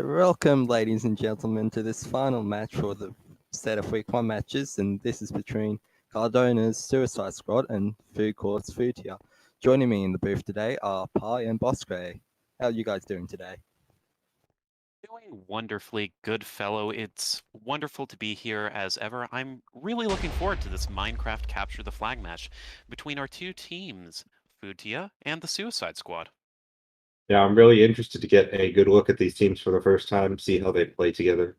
Welcome, ladies and gentlemen, to this final match for the set of Week 1 matches, and this is between Cardona's Suicide Squad and Food Court's Foodtia. Joining me in the booth today are Pi and Bosque. How are you guys doing today? Doing wonderfully, good fellow. It's wonderful to be here as ever. I'm really looking forward to this Minecraft Capture the Flag match between our two teams, Foodtia and the Suicide Squad. Yeah, I'm really interested to get a good look at these teams for the first time, see how they play together.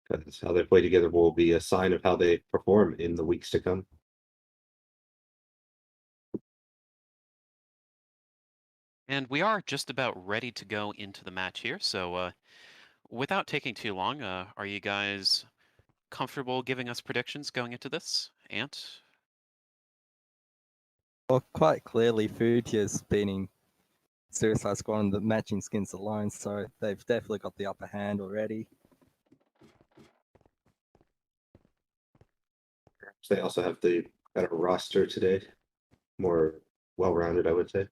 Because how they play together will be a sign of how they perform in the weeks to come. And we are just about ready to go into the match here, so without taking too long, are you guys comfortable giving us predictions going into this? Ant? Well, quite clearly, Foodtia's beating Suicide Squad on the matching skins alone, so they've definitely got the upper hand already. They also have the better roster today, more well-rounded, I would say.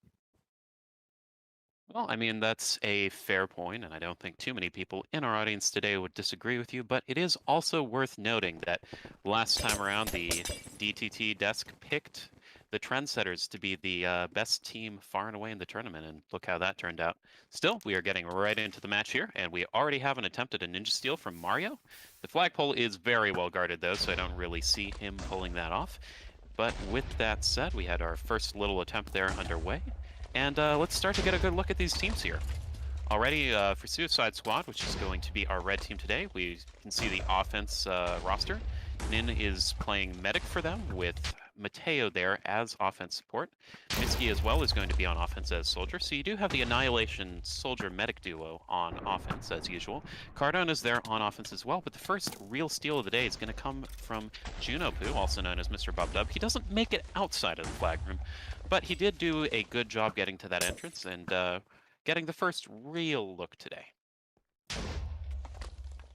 Well, I mean, that's a fair point, and I don't think too many people in our audience today would disagree with you, but it is also worth noting that last time around, the DTT desk picked the Trendsetters to be the best team far and away in the tournament, and look how that turned out. Still, we are getting right into the match here, and we already have an attempt at a ninja steal from Mario. The flagpole is very well guarded, though, so I don't really see him pulling that off. But with that said, we had our first little attempt there underway. And let's start to get a good look at these teams here. Already for Suicide Squad, which is going to be our red team today, we can see the offense roster. Nin is playing medic for them with Mateo there as offense support. Mitsuki as well is going to be on offense as soldier. So you do have the Annihilation soldier medic duo on offense as usual. Cardona is there on offense as well, but the first real steal of the day is going to come from Junopu, also known as Mr. Bubdub. He doesn't make it outside of the flag room, but he did do a good job getting to that entrance and getting the first real look today.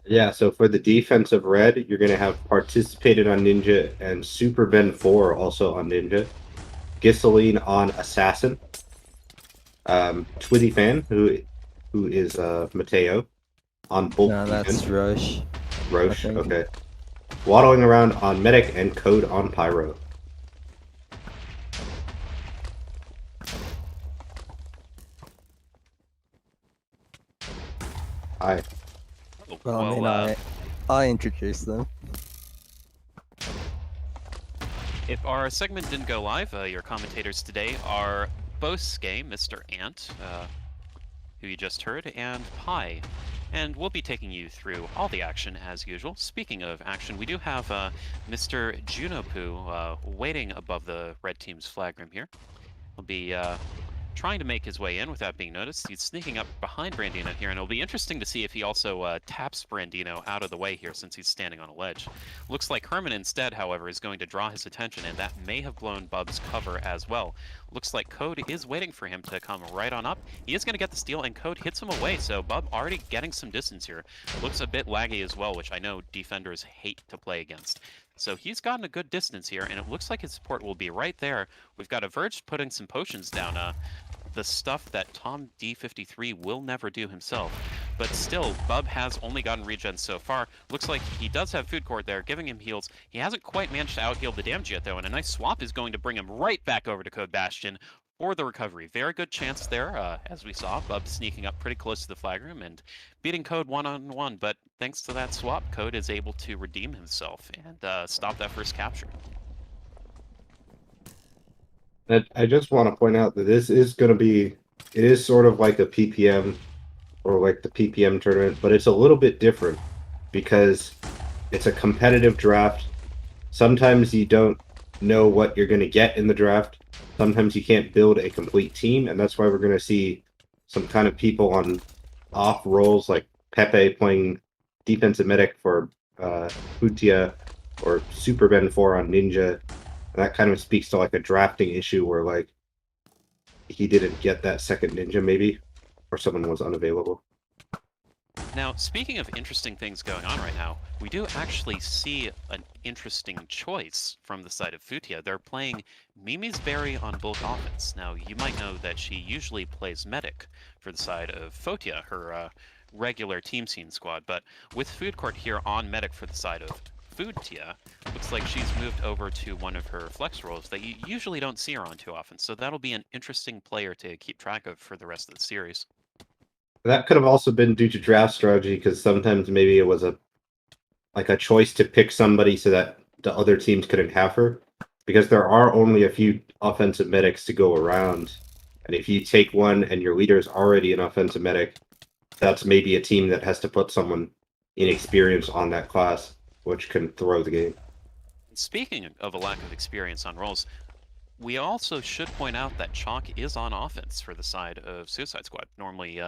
Yeah, so for the defense of red, you're going to have participated on Ninja and Super Ben 4 also on Ninja. Giseline on Assassin. Twitty Fan, who is Mateo, on Bolt No, Demon. that's Roche. Roche, okay. Waddling around on Medic and Code on Pyro. Hi. Oh, Well, I mean, I introduced them. If our segment didn't go live, your commentators today are Bosuke, Mr. Ant, who you just heard, and Pi. And we'll be taking you through all the action as usual. Speaking of action, we do have Mr. Junopu waiting above the red team's flag room here. He'll be trying to make his way in without being noticed. He's sneaking up behind Brandino here, and it'll be interesting to see if he also taps Brandino out of the way here since he's standing on a ledge. Looks like Herman instead, however, is going to draw his attention, and that may have blown Bub's cover as well. Looks like Code is waiting for him to come right on up. He is going to get the steal, and Code hits him away, so Bub already getting some distance here. Looks a bit laggy as well, which I know defenders hate to play against. So he's gotten a good distance here, and it looks like his support will be right there. We've got a Verge putting some potions down, the stuff that Tom D53 will never do himself. But still, Bub has only gotten regen so far. Looks like he does have Food Court there, giving him heals. He hasn't quite managed to out-heal the damage yet, though, and a nice swap is going to bring him right back over to Code Bastion for the recovery. Very good chance there, as we saw. Bub sneaking up pretty close to the flag room and beating Code one-on-one, but thanks to that swap, Code is able to redeem himself and stop that first capture. I just want to point out that this is going to be, it is sort of like a PPM or like the PPM tournament, but it's a little bit different because it's a competitive draft. Sometimes you don't know what you're going to get in the draft. Sometimes you can't build a complete team, and that's why we're going to see some kind of people on off roles like Pepe playing defensive medic for Foodtia or Super Ben 4 on Ninja. And that kind of speaks to like a drafting issue where like he didn't get that second ninja maybe, or someone was unavailable. Now, speaking of interesting things going on right now, we do actually see an interesting choice from the side of Foodtia. They're playing Mimi's Berry on bulk offense. Now, you might know that she usually plays medic for the side of Foodtia. regular team scene squad. But with Food Court here on medic for the side of Foodtia, looks like she's moved over to one of her flex roles that you usually don't see her on too often. So that'll be an interesting player to keep track of for the rest of the series. That could have also been due to draft strategy, because sometimes maybe it was a choice to pick somebody so that the other teams couldn't have her, because there are only a few offensive medics to go around, and if you take one and your leader is already an offensive medic, that's maybe a team that has to put someone inexperienced on that class, which can throw the game. Speaking of a lack of experience on roles, we also should point out that Chalk is on offense for the side of Suicide Squad. Normally,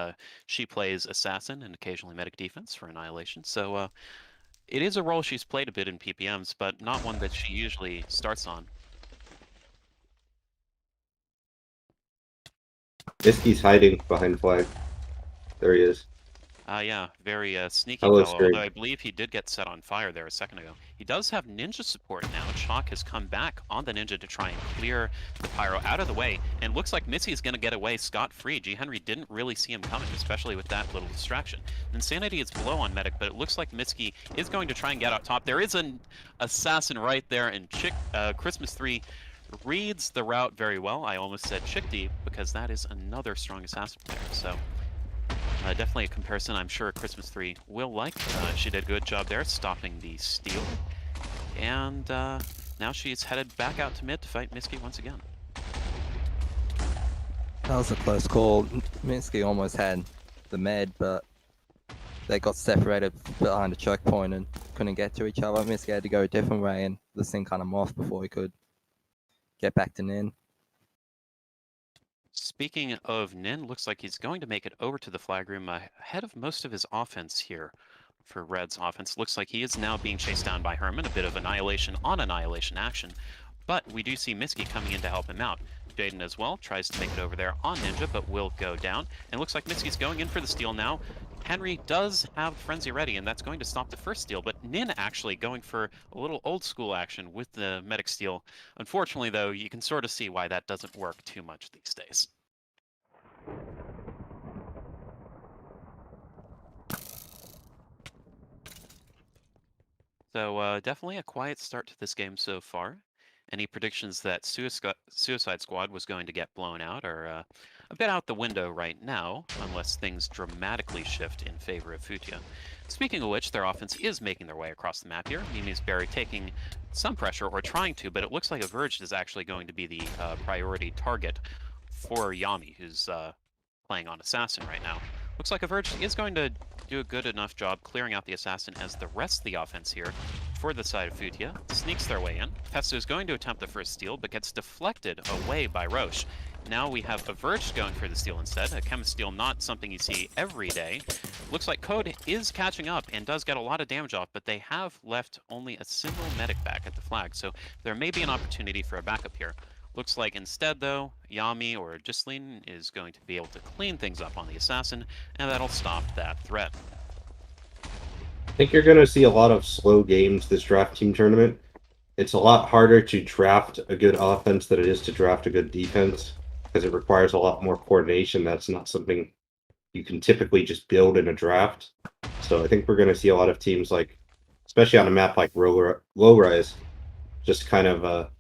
she plays Assassin and occasionally Medic Defense for Annihilation, so it is a role she's played a bit in PPMs, but not one that she usually starts on. Misky's hiding behind flag. There he is. Yeah, very sneaky Hello, fellow, Scream. although I believe he did get set on fire there a second ago. He does have ninja support now. Chalk has come back on the ninja to try and clear the pyro out of the way, and looks like Missy is going to get away scot-free. G. Henry didn't really see him coming, especially with that little distraction. Insanity is below on medic, but it looks like Mitsuki is going to try and get out top. There is an assassin right there, and Christmas 3 reads the route very well. I almost said Chick D, because that is another strong assassin player, so... definitely a comparison I'm sure Christmas 3 will like. She did a good job there stopping the steal. And now she's headed back out to mid to fight Misky once again. That was a close call. Minsky almost had the med, but they got separated behind a choke point and couldn't get to each other. Minsky had to go a different way, and this thing cut him off before he could get back to Nin. Speaking of Nin, looks like he's going to make it over to the flag room ahead of most of his offense here for Red's offense. Looks like he is now being chased down by Herman, a bit of annihilation on annihilation action. But we do see Misky coming in to help him out. Jaden as well tries to make it over there on Ninja, but will go down. And looks like Misky's going in for the steal now. Henry does have Frenzy ready, and that's going to stop the first steal, but Nin actually going for a little old school action with the medic steal. Unfortunately, though, you can sort of see why that doesn't work too much these days. So definitely a quiet start to this game so far. Any predictions that Suicide Squad was going to get blown out are a bit out the window right now, unless things dramatically shift in favor of Foodtia. Speaking of which, their offense is making their way across the map here. Mimi's Berry taking some pressure, or trying to, but it looks like Averged is actually going to be the priority target for Yami, who's playing on Assassin right now. Looks like Averged is going to do a good enough job clearing out the Assassin as the rest of the offense here for the side of Foodtia sneaks their way in. Pesto is going to attempt the first steal, but gets deflected away by Roche. Now we have Averged going for the steal instead. A chemist steal, not something you see every day. Looks like Code is catching up and does get a lot of damage off, but they have left only a single medic back at the flag, so there may be an opportunity for a backup here. Looks like instead, though, Yami or Ghislaine is going to be able to clean things up on the Assassin, and that'll stop that threat. I think you're going to see a lot of slow games this draft team tournament. It's a lot harder to draft a good offense than it is to draft a good defense, because it requires a lot more coordination. That's not something you can typically just build in a draft. So I think we're going to see a lot of teams, like, especially on a map like Low Rise, just kind of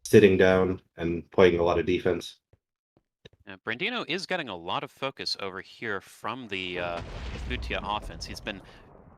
sitting down and playing a lot of defense. Brandino is getting a lot of focus over here from the Foodtia offense. He's been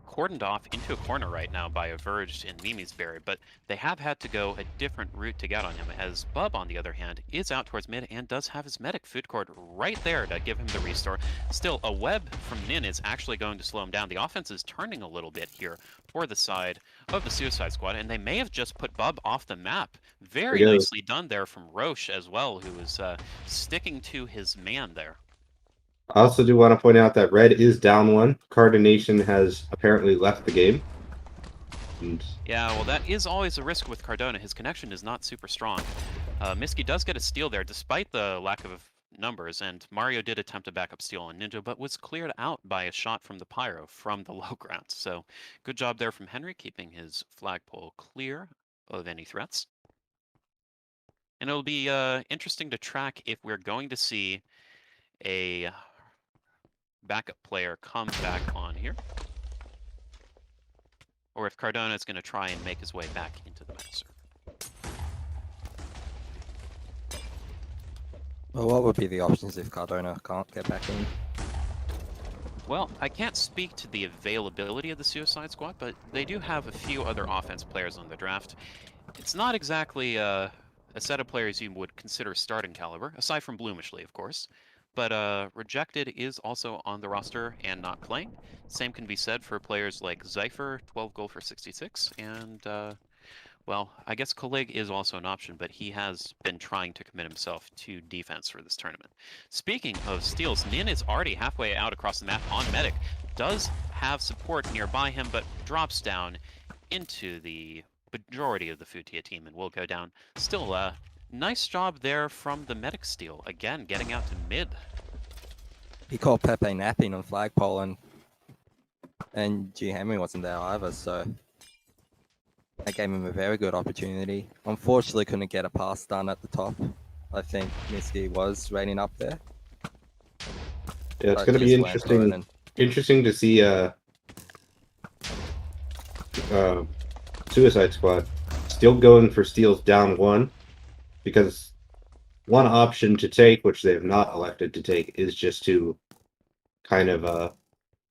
cordoned off into a corner right now by Averged and Mimi's Berry, but they have had to go a different route to get on him, as Bub, on the other hand, is out towards mid and does have his medic Food Court right there to give him the restore. Still, a web from Nin is actually going to slow him down. The offense is turning a little bit here for the side of the Suicide Squad, and they may have just put Bub off the map. Very nicely done there from Roche as well, who was sticking to his man there. I also do want to point out that Red is down one. Cardination has apparently left the game. Yeah, well, that is always a risk with Cardona. His connection is not super strong. Misky does get a steal there, despite the lack of numbers, and Mario did attempt a backup steal on Ninja, but was cleared out by a shot from the Pyro from the low ground. So, good job there from Henry, keeping his flagpole clear of any threats. And it'll be interesting to track if we're going to see a backup player come back on here. Or if Cardona is going to try and make his way back into the master. Well, what would be the options if Cardona can't get back in? Well, I can't speak to the availability of the Suicide Squad, but they do have a few other offense players on the draft. It's not exactly a set of players you would consider starting caliber, aside from Bloomishley, of course. But Rejected is also on the roster and not playing. Same can be said for players like Zypher, 12 goal for 66, and well, I guess Colleague is also an option, but he has been trying to commit himself to defense for this tournament. Speaking of steals, Nin is already halfway out across the map on Medic. Does have support nearby him, but drops down into the majority of the Foodtia team and will go down. Still, nice job there from the Medic steal. Again, getting out to mid. He caught Pepe napping on flagpole, and G. Henry wasn't there either, so that gave him a very good opportunity. Unfortunately, couldn't get a pass done at the top. I think Miski was raining up there. Yeah, it's but going to be just went through it interesting to see Suicide Squad still going for steals down 1, because one option to take, which they have not elected to take, is just to kind of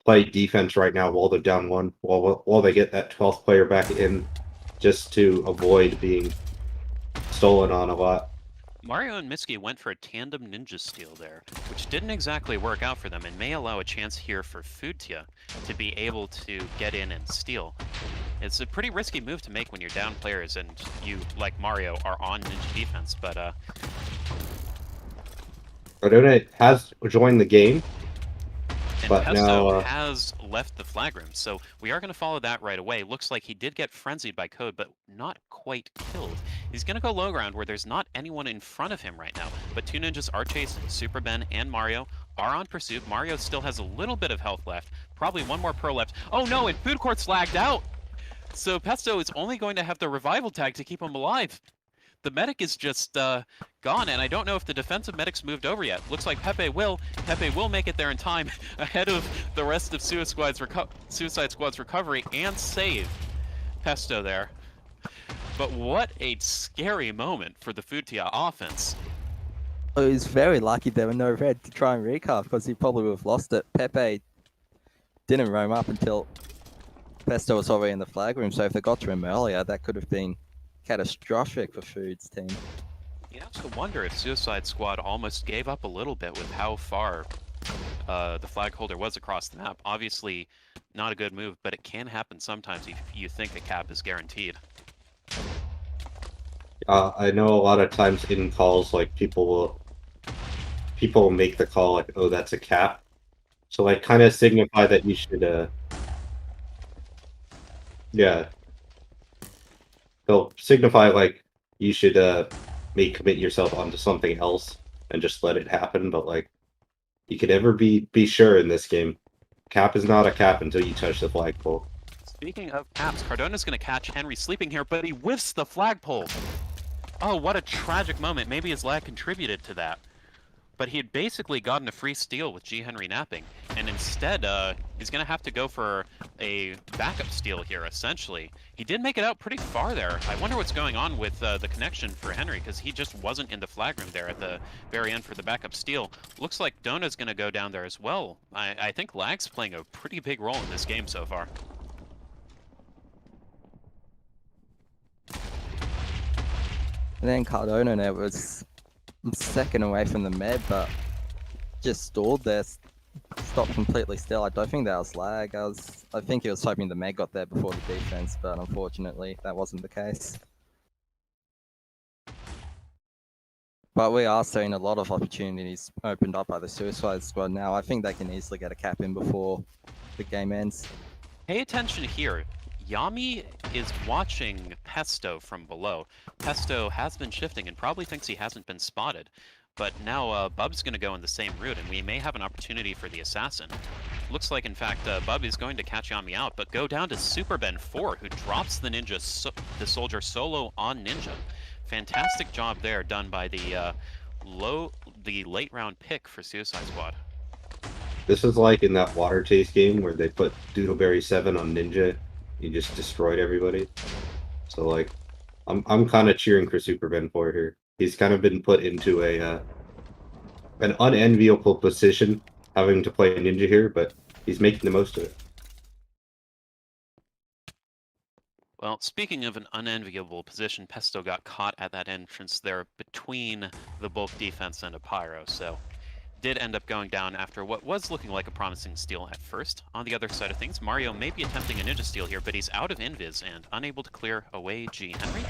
play defense right now while they're down 1, while they get that 12th player back in, just to avoid being stolen on a lot. Mario and Miski went for a tandem ninja steal there, which didn't exactly work out for them and may allow a chance here for Foodtia to be able to get in and steal. It's a pretty risky move to make when you're down players and you, like Mario, are on ninja defense, but Cardona has joined the game, and but Pesto now has left the flag room, so we are going to follow that right away. Looks like he did get frenzied by Code, but not quite killed. He's going to go low ground where there's not anyone in front of him right now, but two ninjas are chasing. Super Ben and Mario are on pursuit. Mario still has a little bit of health left, probably one more pearl left. Oh no, and Food Court's lagged out! So Pesto is only going to have the revival tag to keep him alive. The medic is just gone, and I don't know if the defensive medic's moved over yet. Looks like Pepe will. Pepe will make it there in time, ahead of the rest of Suicide Squad's recovery, and save Pesto there. But what a scary moment for the Foodtia offense. He was very lucky there were no red to try and recarve, because he probably would have lost it. Pepe didn't roam up until Pesto was already in the flag room, so if they got to him earlier, that could have been catastrophic for Food's team. You have to wonder if Suicide Squad almost gave up a little bit with how far the flag holder was across the map. Obviously, not a good move, but it can happen sometimes if you think a cap is guaranteed. I know a lot of times in calls, like people will make the call like, "Oh, that's a cap," so like kind of signify that you should yeah, they'll signify like you should maybe commit yourself onto something else and just let it happen. But like, you could never be sure in this game. Cap is not a cap until you touch the flagpole. Speaking of caps, Cardona's going to catch Henry sleeping here, but he whiffs the flagpole. Oh, what a tragic moment. Maybe his lag contributed to that. But he had basically gotten a free steal with G. Henry napping, and instead he's going to have to go for a backup steal here, essentially. He did make it out pretty far there. I wonder what's going on with the connection for Henry, because he just wasn't in the flag room there at the very end for the backup steal. Looks like Dona's going to go down there as well. I think lag's playing a pretty big role in this game so far. And then Cardona there was second away from the med, but just stalled there, stopped completely still. I don't think that was lag. I think he was hoping the med got there before the defense, but unfortunately that wasn't the case. But we are seeing a lot of opportunities opened up by the Suicide Squad now. I think they can easily get a cap in before the game ends. Pay attention here. Yami is watching Pesto from below. Pesto has been shifting and probably thinks he hasn't been spotted. But now Bub's going to go in the same route, and we may have an opportunity for the assassin. Looks like, in fact, Bub is going to catch Yami out, but go down to Super Ben 4, who drops the the soldier solo on Ninja. Fantastic job there done by the late round pick for Suicide Squad. This is like in that water chase game where they put Doodleberry 7 on Ninja. He just destroyed everybody. So like, I'm kind of cheering for Superman for here. He's kind of been put into an unenviable position having to play Ninja here, but he's making the most of it. Well, speaking of an unenviable position, Pesto got caught at that entrance there between the bulk defense and a Pyro, so did end up going down after what was looking like a promising steal at first. On the other side of things, Mario may be attempting a ninja steal here, but he's out of invis and unable to clear away G. Henry.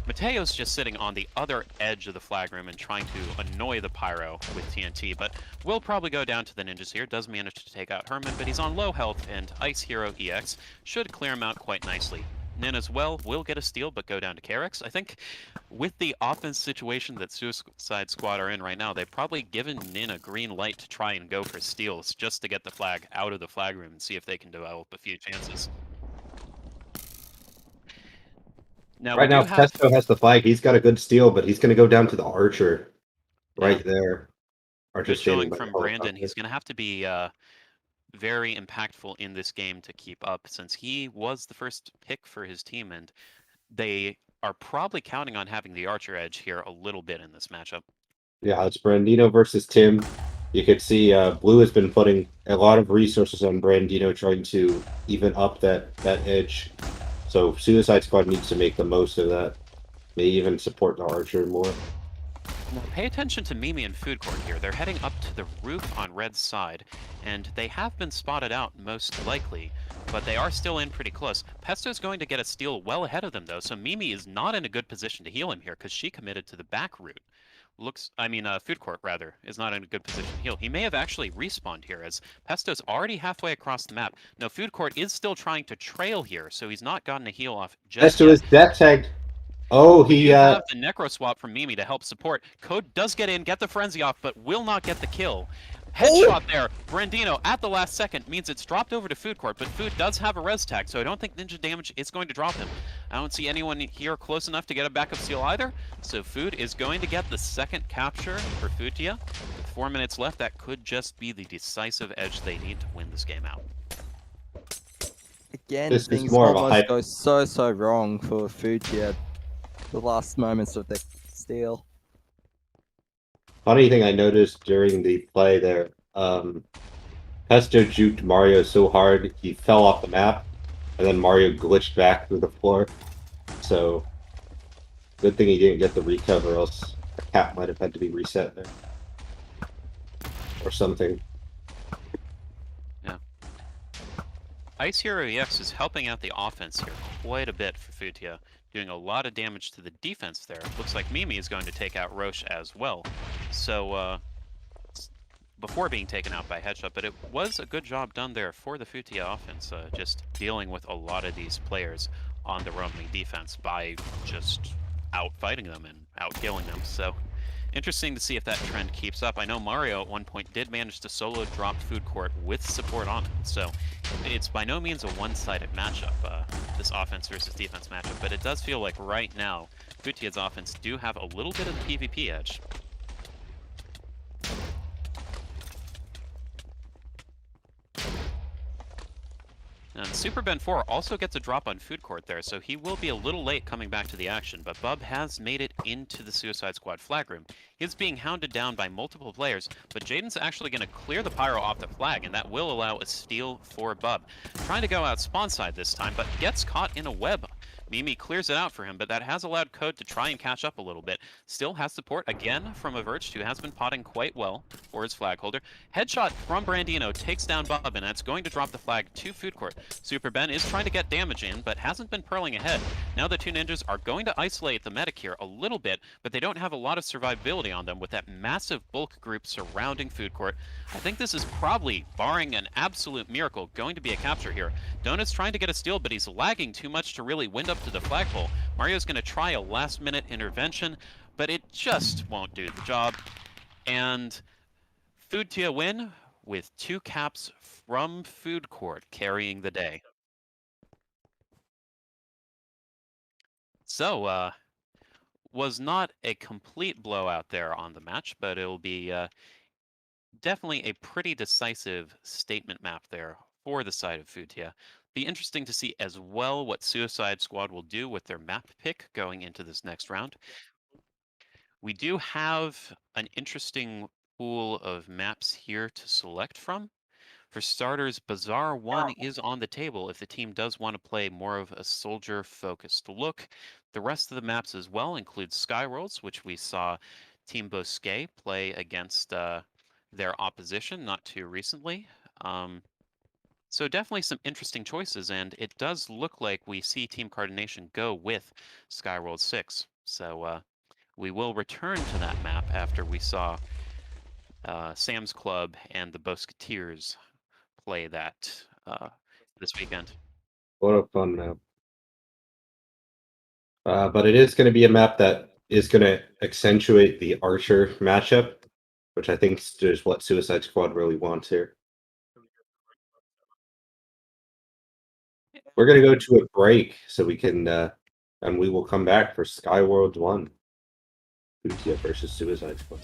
Mateo's just sitting on the other edge of the flag room and trying to annoy the Pyro with TNT, but will probably go down to the ninjas here. Does manage to take out Herman, but he's on low health, and Ice Hero EX should clear him out quite nicely. Nin as well will get a steal, but go down to Carex. I think with the offense situation that Suicide Squad are in right now, they've probably given Nin a green light to try and go for steals just to get the flag out of the flag room and see if they can develop a few chances. Now, Right now, we do have... Pesto has the flag. He's got a good steal, but he's going to go down to the Archer right there. Archer Good standing showing by the from Brandon. helicopter. He's going to have to be very impactful in this game to keep up, since he was the first pick for his team, and they are probably counting on having the Archer edge here a little bit in this matchup. Yeah, it's Brandino versus Tim. You could see Blue has been putting a lot of resources on Brandino, trying to even up that edge. So Suicide Squad needs to make the most of that. Maybe even support the Archer more. Now, pay attention to Mimi and Food Court here. They're heading up to the roof on Red's side, and they have been spotted out most likely, but they are still in pretty close. Pesto's going to get a steal well ahead of them, though, so Mimi is not in a good position to heal him here because she committed to the back route. Food Court, rather, is not in a good position to heal. He may have actually respawned here, as Pesto's already halfway across the map. Now, Food Court is still trying to trail here, so he's not gotten a heal off just Pesto yet. is death tagged. Oh, he have the Necro Swap from Mimi to help support. Code does get in, get the Frenzy off, but will not get the kill. Headshot there. Brandino at the last second means it's dropped over to Food Court, but Food does have a res tag, so I don't think Ninja Damage is going to drop him. I don't see anyone here close enough to get a backup steal either, so Food is going to get the second capture for Foodtia. With 4 minutes left, that could just be the decisive edge they need to win this game out. Again, This is things more of a almost hype. go so wrong for Foodtia. The last moments of the steal. Funny thing I noticed during the play there, Pesto juked Mario so hard he fell off the map, and then Mario glitched back through the floor. So, good thing he didn't get the recover, or else the cap might have had to be reset there. Or something. Yeah. Ice Hero EX is helping out the offense here quite a bit for Foodtia, doing a lot of damage to the defense there. Looks like Mimi is going to take out Roche as well. So, before being taken out by Headshot, but it was a good job done there for the Foodtia offense, just dealing with a lot of these players on the roaming defense by just out-fighting them and out-killing them. So, interesting to see if that trend keeps up. I know Mario at one point did manage to solo drop Food Court with support on it, so it's by no means a one-sided matchup, this offense versus defense matchup, but it does feel like right now, Foodtia's offense do have a little bit of the PvP edge. And Super Ben 4 also gets a drop on Food Court there, so he will be a little late coming back to the action, but Bub has made it into the Suicide Squad flag room. He's being hounded down by multiple players, but Jaden's actually going to clear the Pyro off the flag, and that will allow a steal for Bub. Trying to go out spawn side this time, but gets caught in a web. Mimi clears it out for him, but that has allowed Code to try and catch up a little bit. Still has support again from Averged, who has been potting quite well for his flag holder. Headshot from Brandino takes down Bub, and that's going to drop the flag to Food Court. Super Ben is trying to get damage in, but hasn't been purling ahead. Now the two ninjas are going to isolate the medic here a little bit, but they don't have a lot of survivability on them with that massive bulk group surrounding Food Court. I think this is probably, barring an absolute miracle, going to be a capture here. Donut's trying to get a steal, but he's lagging too much to really wind up to the flagpole. Mario's going to try a last-minute intervention, but it just won't do the job. And Foodtia win with 2 caps from Food Court carrying the day. So, was not a complete blowout there on the match, but it'll be definitely a pretty decisive statement map there for the side of Foodtia. Be interesting to see as well what Suicide Squad will do with their map pick going into this next round. We do have an interesting pool of maps here to select from. For starters, Bazaar 1 is on the table if the team does want to play more of a soldier-focused look. The rest of the maps as well include Skyworlds, which we saw Team Bosquet play against their opposition not too recently. So definitely some interesting choices, and it does look like we see Team Cardination go with Skyworld 6. So we will return to that map after we saw Sam's Club and the Bosketeers play that this weekend. What a fun map. But it is going to be a map that is going to accentuate the Archer matchup, which I think is what Suicide Squad really wants here. We're going to go to a break so we can, and we will come back for Skyworld 1. Foodtia versus Suicide Squad.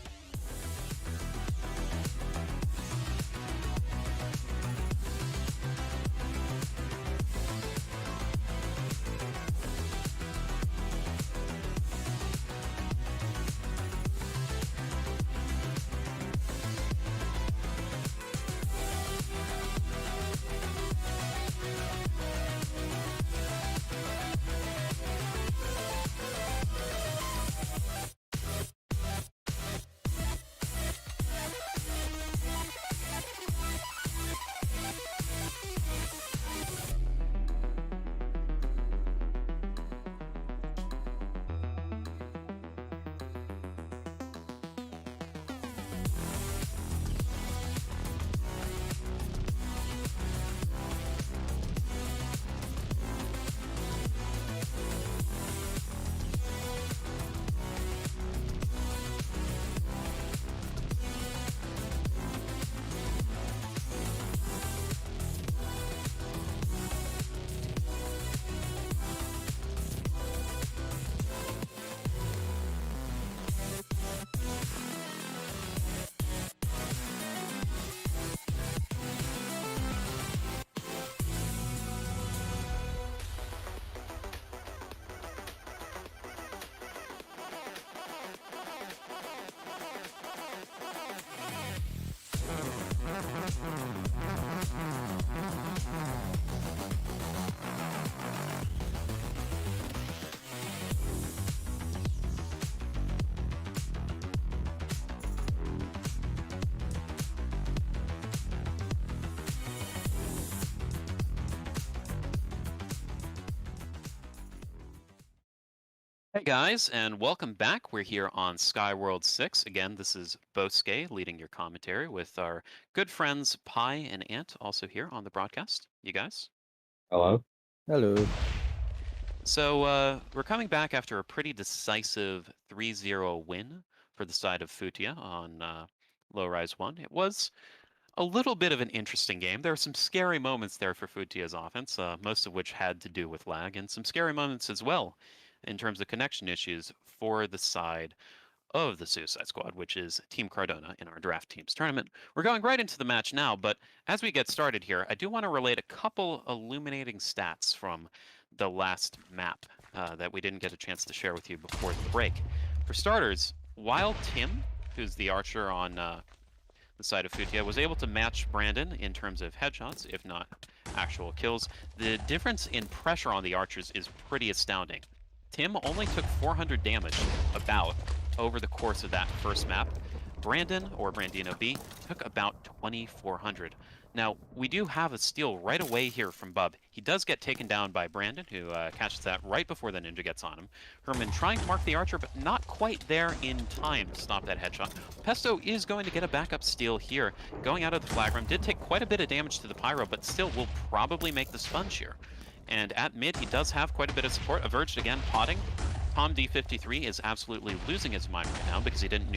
Hey guys, and welcome back. We're here on Skyworld 6. Again, this is Bosquet leading your commentary with our good friends Pi and Ant also here on the broadcast. You guys? Hello? Hello. So we're coming back after a pretty decisive 3-0 win for the side of Foodtia on Low Rise 1. It was a little bit of an interesting game. There were some scary moments there for Foodtia's offense, most of which had to do with lag, and some scary moments as well in terms of connection issues for the side of the Suicide Squad, which is Team Cardona in our draft teams tournament. We're going right into the match now, but as we get started here, I do want to relate a couple illuminating stats from the last map that we didn't get a chance to share with you before the break. For starters, while Tim, who's the archer on the side of Foodtia, was able to match Brandon in terms of headshots, if not actual kills, the difference in pressure on the archers is pretty astounding. Tim only took 400 damage, about, over the course of that first map. Brandon, or Brandino B, took about 2,400. Now, we do have a steal right away here from Bub. He does get taken down by Brandon, who catches that right before the ninja gets on him. Herman trying to mark the archer, but not quite there in time to stop that headshot. Pesto is going to get a backup steal here. Going out of the flag room, did take quite a bit of damage to the pyro, but still will probably make the sponge here. And at mid, he does have quite a bit of support. Averged again, potting. Tom D53 is absolutely losing his mind right now because he didn't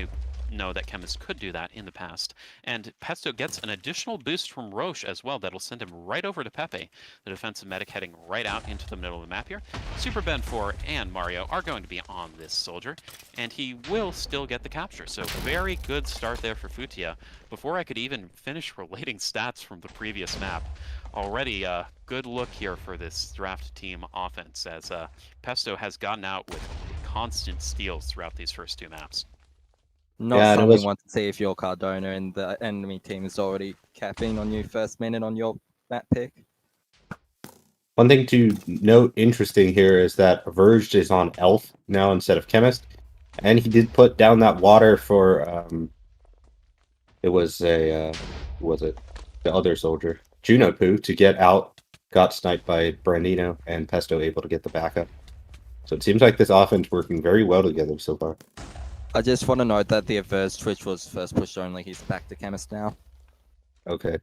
know that Chemist could do that in the past. And Pesto gets an additional boost from Roche as well that'll send him right over to Pepe, the defensive medic heading right out into the middle of the map here. Super Ben 4 and Mario are going to be on this soldier, and he will still get the capture. So very good start there for Foodtia. Before I could even finish relating stats from the previous map, already a good look here for this draft team offense, as Pesto has gotten out with constant steals throughout these first two maps. Not Yeah, and it something was you want to see if you're Cardona and the enemy team is already capping on you first minute on your map pick. one thing to note interesting here is that Verged is on Elf now instead of Chemist, and he did put down that water for it was a who was it? The other soldier, Juno Poo, to get out. Got sniped by Brandino, and Pesto able to get the backup. So it seems like this offense working very well together so far. I just want to note that the averse switch was first push only. He's back to Chemist now. Okay.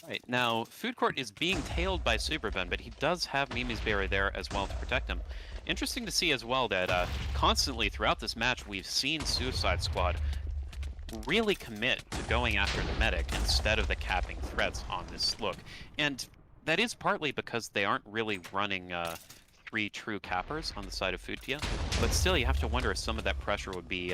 Right, now Food Court is being tailed by Superben, but he does have Mimi's Berry there as well to protect him. Interesting to see as well that constantly throughout this match we've seen Suicide Squad really commit to going after the medic instead of the capping threats on this look. And that is partly because they aren't really running 3 true cappers on the side of Foodtia, but still you have to wonder if some of that pressure would be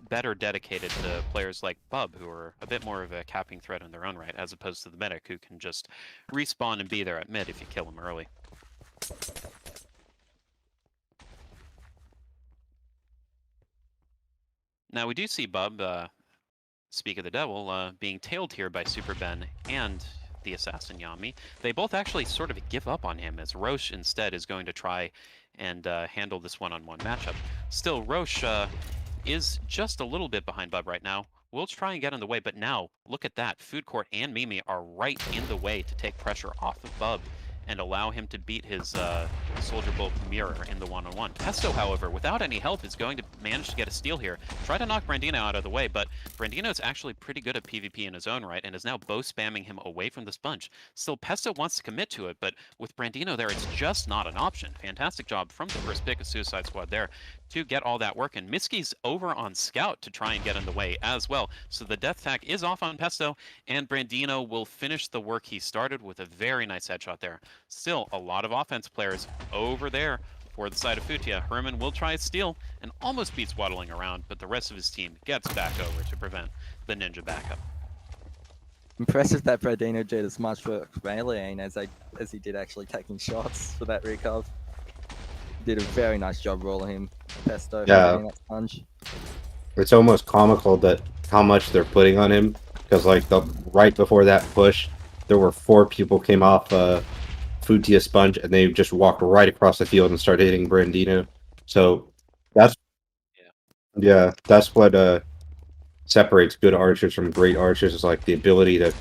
better dedicated to players like Bub, who are a bit more of a capping threat in their own right, as opposed to the medic, who can just respawn and be there at mid if you kill him early. Now we do see Bub, speak of the devil, being tailed here by Super Ben and the assassin Yami. They both actually sort of give up on him, as Roche instead is going to try and handle this one-on-one matchup. Still, Roche is just a little bit behind Bub right now. We'll try and get in the way, but now, look at that. Food Court and Mimi are right in the way to take pressure off of Bub and allow him to beat his Soldier Bolt mirror in the one-on-one. Pesto, however, without any help, is going to manage to get a steal here. Try to knock Brandino out of the way, but Brandino's actually pretty good at PvP in his own right and is now bow spamming him away from the sponge. Still, Pesto wants to commit to it, but with Brandino there, it's just not an option. Fantastic job from the first pick of Suicide Squad there to get all that work, and Miski's over on Scout to try and get in the way as well. So the death tag is off on Pesto, and Brandino will finish the work he started with a very nice headshot there. Still, a lot of offense players over there for the side of Foodtia. Herman will try a steal and almost beats waddling around, but the rest of his team gets back over to prevent the ninja backup. Impressive that Brandino did as much work meleeing as he did actually taking shots for that recov. Did a very nice job rolling him, Pesto, Yeah. that sponge. It's almost comical that how much they're putting on him, because like right before that push, there were 4 people came off Foodtia sponge, and they just walked right across the field and started hitting Brandino. So that's that's what separates good archers from great archers, is like the ability to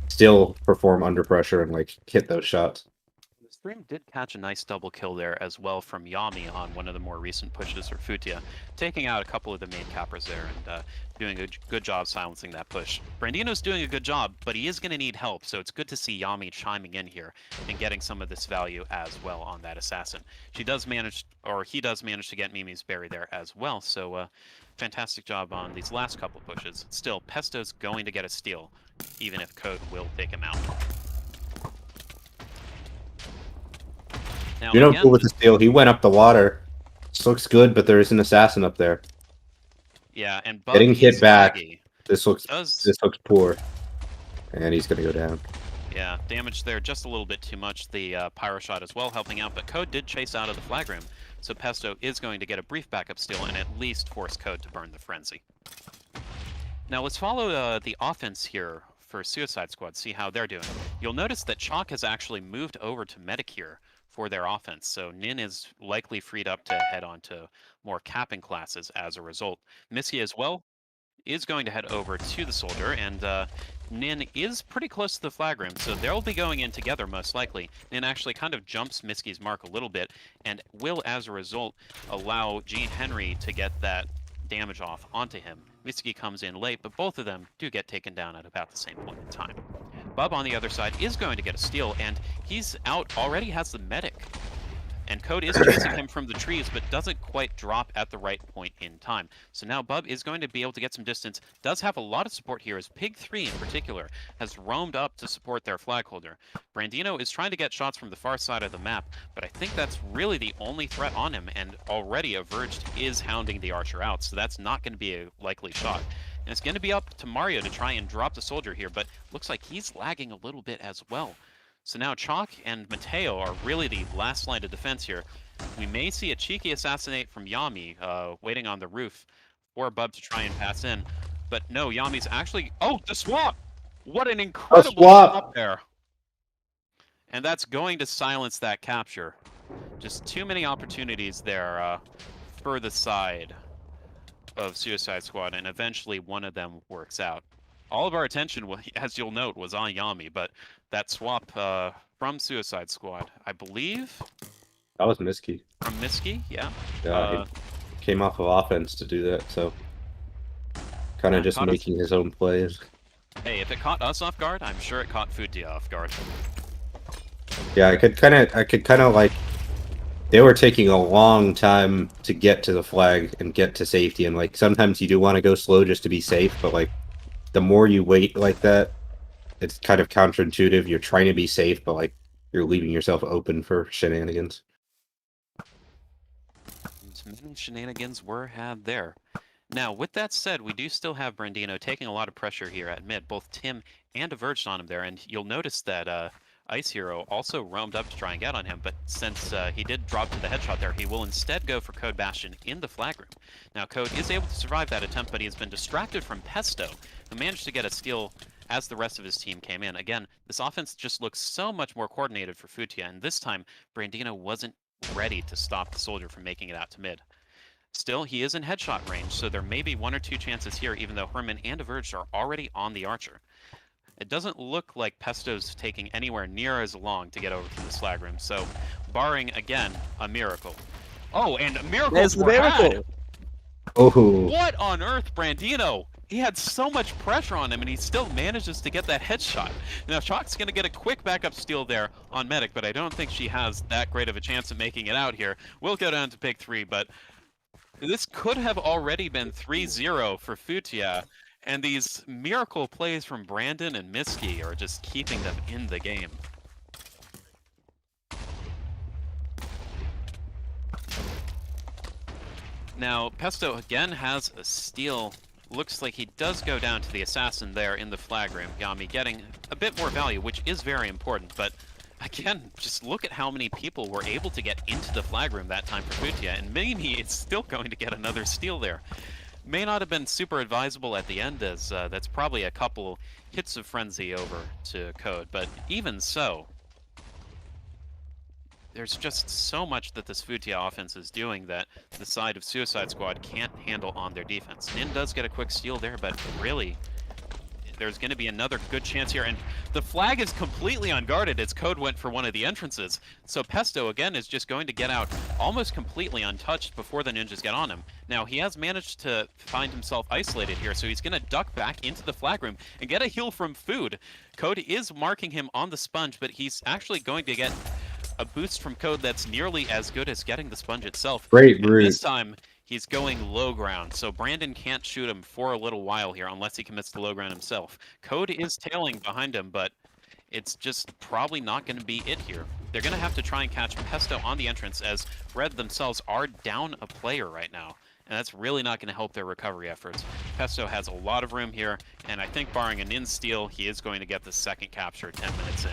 still perform under pressure and like hit those shots. The stream did catch a nice double kill there as well from Yami on one of the more recent pushes for Foodtia, taking out a couple of the main cappers there and doing a good job silencing that push. Brandino's doing a good job, but he is going to need help, so it's good to see Yami chiming in here and getting some of this value as well on that assassin. He does manage to get Mimi's Berry there as well, so fantastic job on these last couple pushes. Still, Pesto's going to get a steal, even if Code will take him out. Now, You know, again, cool with the steal. He went up the water. This looks good, but there is an assassin up there. yeah, and Bub Getting hit is back. laggy. This looks Does poor, and he's gonna go down. Yeah, damage there just a little bit too much. The pyro shot as well helping out, but Code did chase out of the flag room, so Pesto is going to get a brief backup steal and at least force Code to burn the frenzy. Now let's follow the offense here for Suicide Squad, see how they're doing. You'll notice that Chalk has actually moved over to medic here for their offense, so Nin is likely freed up to head on to more capping classes as a result. Missy as well is going to head over to the soldier, and Nin is pretty close to the flag room, so they'll be going in together most likely. Nin actually kind of jumps Miski's mark a little bit, and will, as a result, allow Gene Henry to get that damage off onto him. Miski comes in late, but both of them do get taken down at about the same point in time. Bub on the other side is going to get a steal, and he's out, already has the medic And Code is chasing him from the trees, but doesn't quite drop at the right point in time. So now Bub is going to be able to get some distance. Does have a lot of support here, as Pig 3 in particular has roamed up to support their flag holder. Brandino is trying to get shots from the far side of the map, but I think that's really the only threat on him, and already Averged is hounding the archer out, so that's not going to be a likely shot. And it's going to be up to Mario to try and drop the soldier here, but looks like he's lagging a little bit as well. So now Chalk and Mateo are really the last line of defense here. We may see a cheeky assassinate from Yami waiting on the roof for Bub to try and pass in. But no, Yami's actually... Oh, the swap! What an incredible swap there. And that's going to silence that capture. Just too many opportunities there for the side of Suicide Squad, and eventually one of them works out. All of our attention, as you'll note, was on Yami, but that swap from Suicide Squad, I believe... That was Miski. From Miski, yeah. Yeah, he came off of offense to do that, so... Kind of just making his own plays. Hey, if it caught us off guard, I'm sure it caught Foodtia off guard. Yeah, I could kind of like... They were taking a long time to get to the flag and get to safety, and like sometimes you do want to go slow just to be safe, but like the more you wait like that, it's kind of counterintuitive. You're trying to be safe, but like you're leaving yourself open for shenanigans. Many shenanigans were had there. Now, with that said, we do still have Brandino taking a lot of pressure here at mid. Both Tim and Averged on him there, and you'll notice that Ice Hero also roamed up to try and get on him, but since he did drop to the headshot there, he will instead go for Code Bastion in the flag room. Now, Code is able to survive that attempt, but he has been distracted from Pesto, who managed to get a steal as the rest of his team came in. Again, this offense just looks so much more coordinated for Foodtia, and this time, Brandino wasn't ready to stop the soldier from making it out to mid. Still, he is in headshot range, so there may be one or two chances here, even though Herman and Averged are already on the archer. It doesn't look like Pesto's taking anywhere near as long to get over to this flag room, so barring, again, a miracle. Oh, and miracles were had! Oh. What on earth, Brandino? He had so much pressure on him, and he still manages to get that headshot. Now, Chalk's going to get a quick backup steal there on Medic, but I don't think she has that great of a chance of making it out here. We'll go down to Pig 3, but this could have already been 3-0 for Foodtia. And these miracle plays from Brandon and Miski are just keeping them in the game. Now, Pesto again has a steal. Looks like he does go down to the assassin there in the flag room. Yami getting a bit more value, which is very important. But again, just look at how many people were able to get into the flag room that time for Foodtia. And Mimi is still going to get another steal there. May not have been super advisable at the end, as that's probably a couple hits of frenzy over to Code, but even so, there's just so much that this Foodtia offense is doing that the side of Suicide Squad can't handle on their defense. Nin does get a quick steal there, but really, there's going to be another good chance here, and the flag is completely unguarded as Code went for one of the entrances, so Pesto again is just going to get out almost completely untouched before the ninjas get on him. Now, he has managed to find himself isolated here, so he's going to duck back into the flag room and get a heal from Food. Code is marking him on the sponge, but he's actually going to get a boost from Code that's nearly as good as getting the sponge itself. Great route. This time, he's going low ground, so Brandon can't shoot him for a little while here unless he commits to low ground himself. Code is tailing behind him, but it's just probably not going to be it here. They're going to have to try and catch Pesto on the entrance, as Red themselves are down a player right now, and that's really not going to help their recovery efforts. Pesto has a lot of room here, and I think barring an in-steal, he is going to get the second capture 10 minutes in.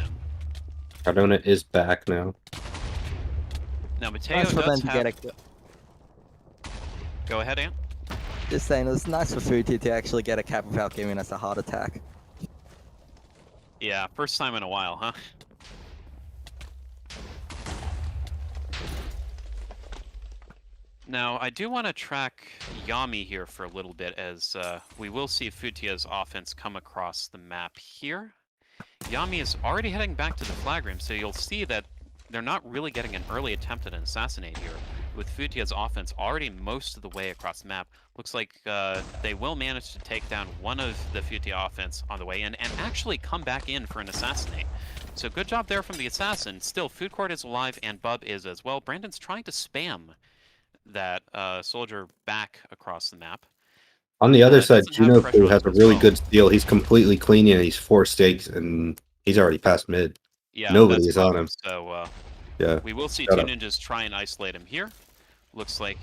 Cardona is back now. Now, Mateo does have... Go ahead, Ant. Just saying, it was nice for Foodtia to actually get a cap without giving us a heart attack. Yeah, first time in a while, huh? Now, I do want to track Yami here for a little bit, as we will see Foodtia's offense come across the map here. Yami is already heading back to the flag room, so you'll see that they're not really getting an early attempt at an assassinate here, with Foodtia's offense already most of the way across the map. Looks like they will manage to take down one of the Foodtia offense on the way in and actually come back in for an assassinate. So good job there from the assassin. Still, Food Court is alive and Bub is as well. Brandon's trying to spam that soldier back across the map. On the other side, Doesn't have Juno pressure on has him a as really well. good steal. He's completely clean and he's 4 stakes and he's already past mid. Yeah, Nobody that's is on him. So Yeah. we will see Shut two up. ninjas try and isolate him here. Looks like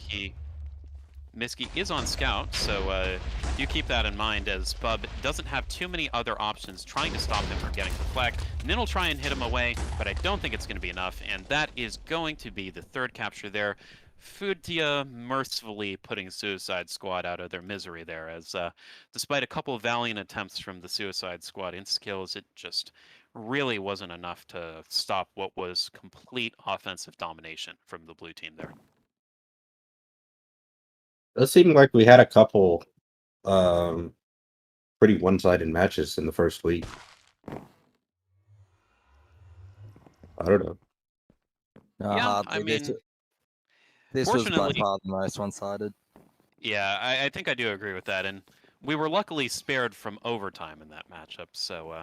Miski is on scout, so do keep that in mind as Bub doesn't have too many other options trying to stop him from getting the flag. Nin will try and hit him away, but I don't think it's going to be enough, and that is going to be the third capture there. Foodtia mercifully putting Suicide Squad out of their misery there, as despite a couple of valiant attempts from the Suicide Squad insta-kills, it just really wasn't enough to stop what was complete offensive domination from the blue team there. It does seem like we had a couple pretty one-sided matches in the first week. I don't know. No, Yeah, hardly. I mean, This was by fortunately, far the most one-sided. yeah, I think I do agree with that, and we were luckily spared from overtime in that matchup, so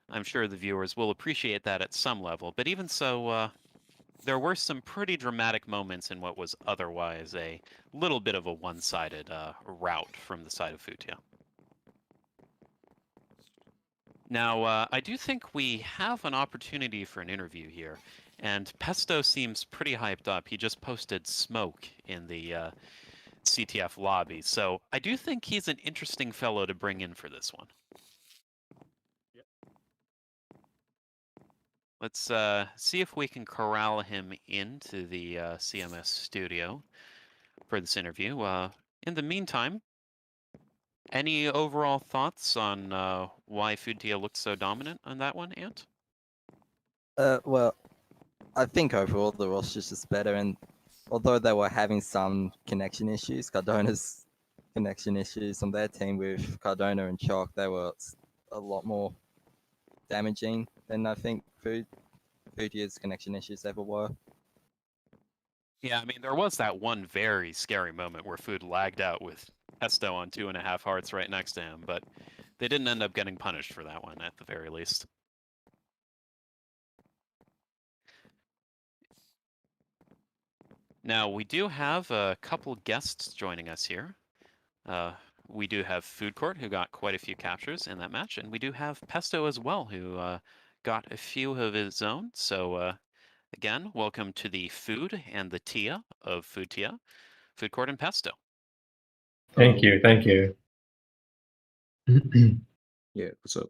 I'm sure the viewers will appreciate that at some level. But even so, there were some pretty dramatic moments in what was otherwise a little bit of a one-sided rout from the side of Foodtia. Now, I do think we have an opportunity for an interview here, and Pesto seems pretty hyped up. He just posted smoke in the CTF lobby, so I do think he's an interesting fellow to bring in for this one. Yep. Let's see if we can corral him into the CMS studio for this interview. In the meantime, any overall thoughts on why Foodtia looked so dominant on that one, Ant? Well, I think overall the roster's just better, and although they were having some connection issues, Cardona's connection issues on their team with Cardona and Chalk, they were a lot more damaging than I think Foodtia's connection issues ever were. Yeah, I mean, there was that one very scary moment where Food lagged out with Pesto on 2.5 hearts right next to him, but they didn't end up getting punished for that one at the very least. Now, we do have a couple guests joining us here. We do have Food Court, who got quite a few captures in that match, and we do have Pesto as well, who got a few of his own. So, again, welcome to the Food and the Tia of Foodtia, Food Court and Pesto. Thank you. Thank you. Yeah, what's up?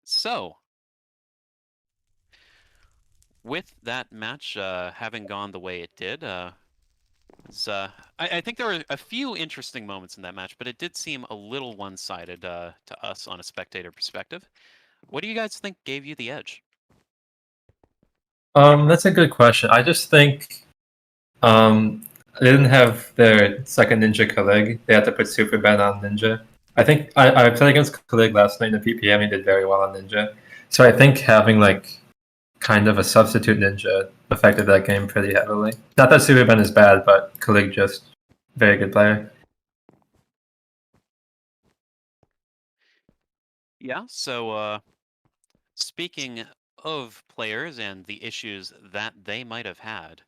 So, with that match having gone the way it did, I think there were a few interesting moments in that match, but it did seem a little one-sided to us on a spectator perspective. What do you guys think gave you the edge? That's a good question. I just think they didn't have their second Ninja Kalig. They had to put Super Ben on Ninja. I think I played against Kalig last night in the PPM. He did very well on Ninja. So I think having like kind of a substitute Ninja affected that game pretty heavily. Not that Super Ben is bad, but Kalig just very good player. Yeah, so speaking of players and the issues that they might have had,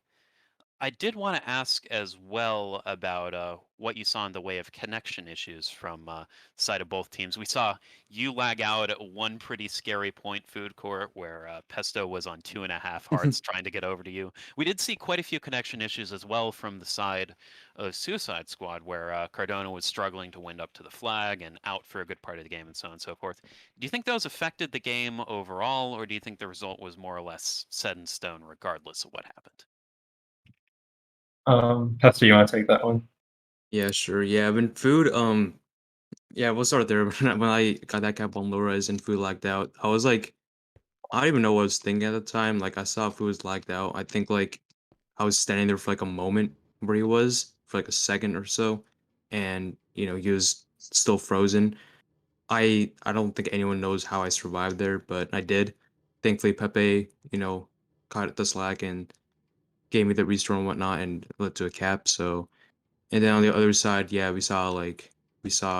I did want to ask as well about what you saw in the way of connection issues from the side of both teams. We saw you lag out at one pretty scary point, Food Court, where Pesto was on 2.5 hearts trying to get over to you. We did see quite a few connection issues as well from the side of Suicide Squad, where Cardona was struggling to wind up to the flag and out for a good part of the game and so on and so forth. Do you think those affected the game overall, or do you think the result was more or less set in stone regardless of what happened? Pastor, you want to take that one? Yeah, sure. Yeah, when food, yeah, we'll start there. When I got that cap on Laura's and food lagged out, I was like, I don't even know what I was thinking at the time. Like, I saw food was lagged out. I think like I was standing there for like a moment where he was for like a second or so, and he was still frozen. I don't think anyone knows how I survived there, but I did. Thankfully, Pepe, caught the slack and gave me the restore and whatnot, and led to a cap. So. And then on the other side, yeah, we saw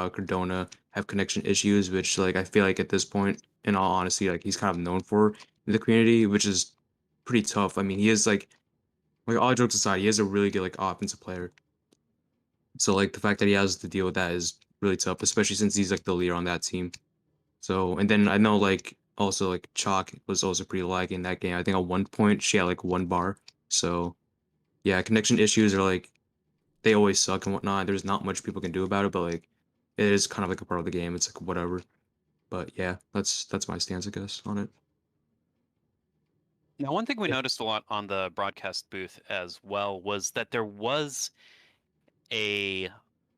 Cardona have connection issues, which like I feel like at this point in all honesty, like he's kind of known for in the community, which is pretty tough. I mean, he is like all jokes aside, he is a really good like offensive player. So like the fact that he has to deal with that is really tough, especially since he's like the leader on that team. So and then I know like also like Chalk was also pretty laggy in that game. I think at one point she had like 1 bar. So yeah, connection issues are like they always suck and whatnot. There's not much people can do about it, but like it is kind of like a part of the game. It's like whatever. But yeah, that's my stance, I guess, on it. Now, one thing we Yeah. noticed a lot on the broadcast booth as well was that there was a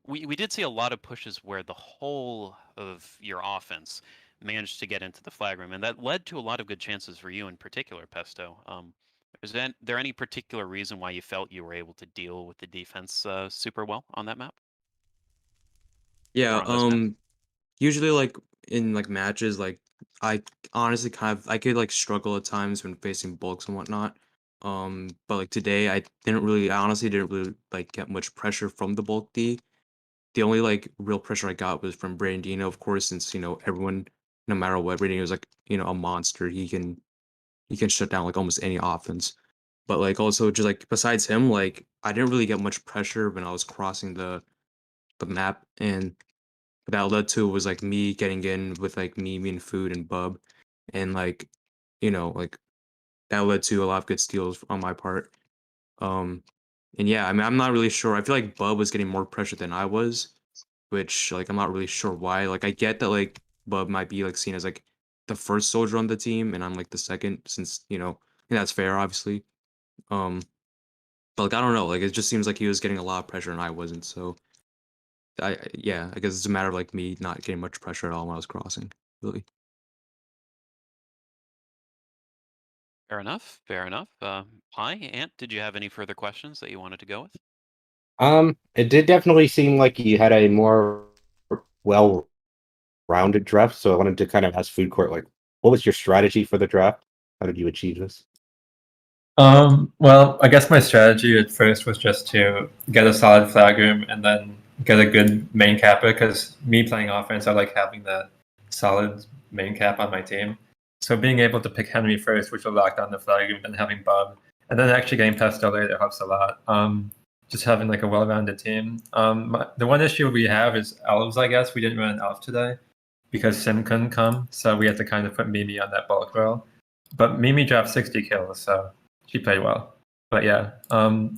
we did see a lot of pushes where the whole of your offense managed to get into the flag room, and that led to a lot of good chances for you in particular, Pesto. There any particular reason why you felt you were able to deal with the defense super well on that map Yeah, or on those maps? usually like in like matches, like I honestly kind of I could like struggle at times when facing bulks and whatnot. But like today I honestly didn't really like get much pressure from the bulk D. The only like real pressure I got was from Brandino, of course, since everyone, no matter what, Brandino is like, a monster. He can shut down like almost any offense. But like also just like besides him, like I didn't really get much pressure when I was crossing the map, and that led to was like me getting in with like Mimi and Food and Bub, and like like that led to a lot of good steals on my part. Um, and yeah, I mean I'm not really sure. I feel like Bub was getting more pressure than I was, which like I'm not really sure why. Like I get that like Bub might be like seen as like the first soldier on the team, and I'm like the second, since and that's fair, obviously. Um, but like I don't know, like it just seems like he was getting a lot of pressure and I wasn't. So yeah, I guess it's a matter of like me not getting much pressure at all when I was crossing. Really. Fair enough. Fair enough. Hi, Ant. Did you have any further questions that you wanted to go with? It did definitely seem like you had a more well-rounded draft, so I wanted to kind of ask Food Court, like, what was your strategy for the draft? How did you achieve this? Well, I guess my strategy at first was just to get a solid flag room and then get a good main capper, because me playing offense, I like having that solid main cap on my team. So being able to pick Henry first, which will lock down the flag room, then having Bob, and then actually getting Pesto later helps a lot. Just having like a well-rounded team. The one issue we have is elves, I guess. We didn't run an elf today because Sim couldn't come, so we had to kind of put Mimi on that bulk roll. But Mimi dropped 60 kills, so she played well. But yeah,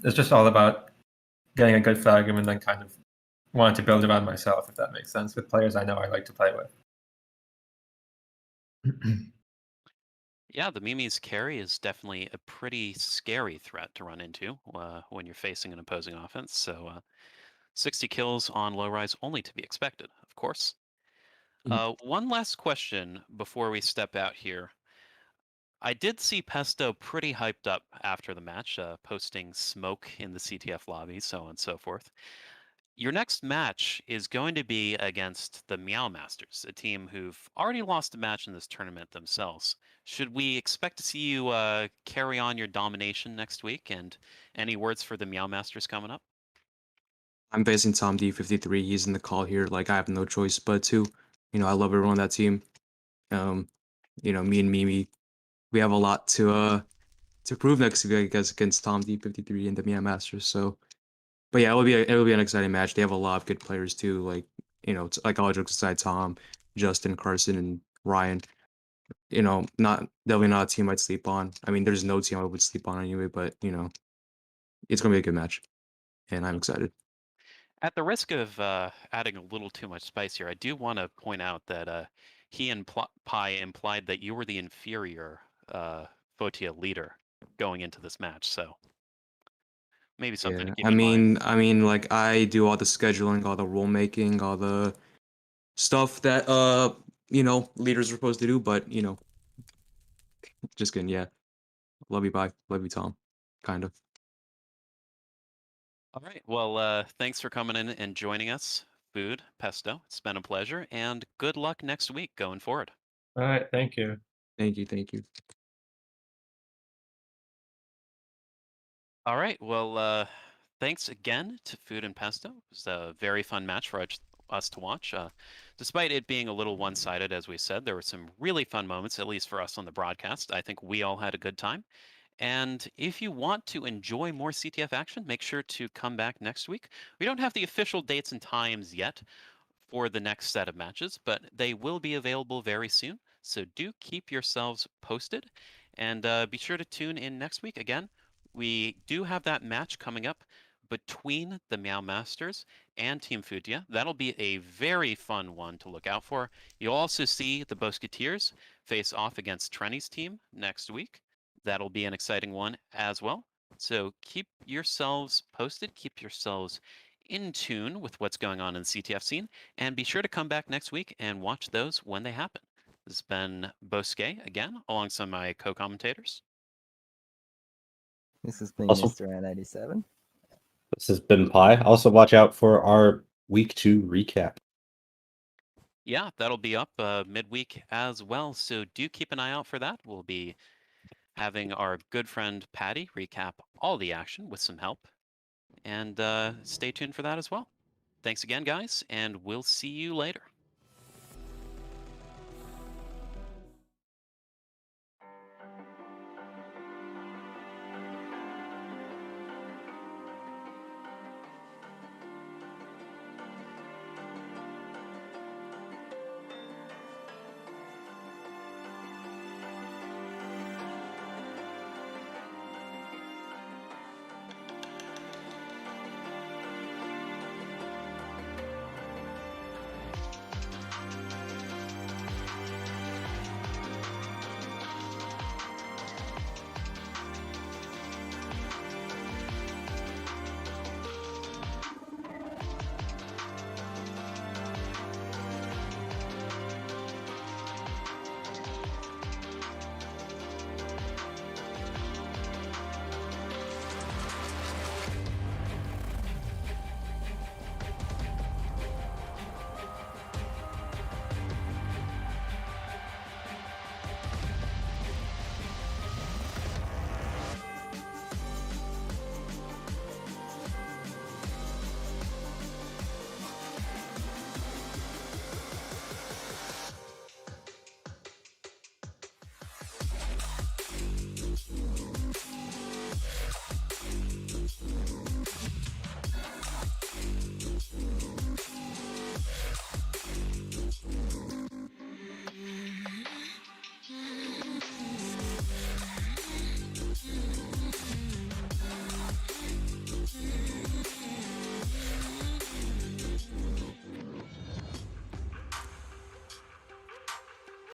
it's just all about getting a good flag room and then kind of wanting to build around myself, if that makes sense, with players I know I like to play with. Yeah, the Mimi's carry is definitely a pretty scary threat to run into when you're facing an opposing offense. So 60 kills on low rise only to be expected, of course. One last question before we step out here. I did see Pesto pretty hyped up after the match, posting smoke in the CTF lobby, so on and so forth. Your next match is going to be against the Meow Masters, a team who've already lost a match in this tournament themselves. Should we expect to see you carry on your domination next week? And any words for the Meow Masters coming up? I'm facing Tom D53. He's in the call here. Like I have no choice but to. I love everyone on that team. Um, me and Mimi, we have a lot to prove next week, I guess, against Tom D53 and the Mia Masters. So, but yeah, it'll be an exciting match. They have a lot of good players too. Like like all jokes aside, Tom, Justin, Carson, and Ryan. Not definitely not a team I'd sleep on. I mean, there's no team I would sleep on anyway. But it's gonna be a good match, and I'm excited. At the risk of adding a little too much spice here, I do want to point out that he and Pi implied that you were the inferior Foodtia leader going into this match. So maybe something to Yeah, keep I in mind. mean, like I do all the scheduling, all the rule making, all the stuff that leaders are supposed to do. But just kidding. Yeah, love you, bye, love you, Tom. Kind of. All right. Well, thanks for coming in and joining us, Food, Pesto. It's been a pleasure, and good luck next week going forward. All right, thank you. Thank you, thank you. All right. Well, thanks again to Food and Pesto. It was a very fun match for us to watch. Despite it being a little one-sided, as we said, there were some really fun moments, at least for us on the broadcast. I think we all had a good time. And if you want to enjoy more CTF action, make sure to come back next week. We don't have the official dates and times yet for the next set of matches, but they will be available very soon. So do keep yourselves posted, and be sure to tune in next week. Again, we do have that match coming up between the Meow Masters and Team Foodtia. That'll be a very fun one to look out for. You'll also see the Bosketeers face off against Trenny's team next week. That'll be an exciting one as well. So keep yourselves posted, keep yourselves in tune with what's going on in the CTF scene, and be sure to come back next week and watch those when they happen. This has been Bosque again, alongside my co-commentators. This has been Also- Mr. Ant87. This has been Pi. Also, watch out for our week 2 recap. Yeah, that'll be up midweek as well, so do keep an eye out for that. We'll be having our good friend Patty recap all the action with some help, and stay tuned for that as well. Thanks again, guys, and we'll see you later.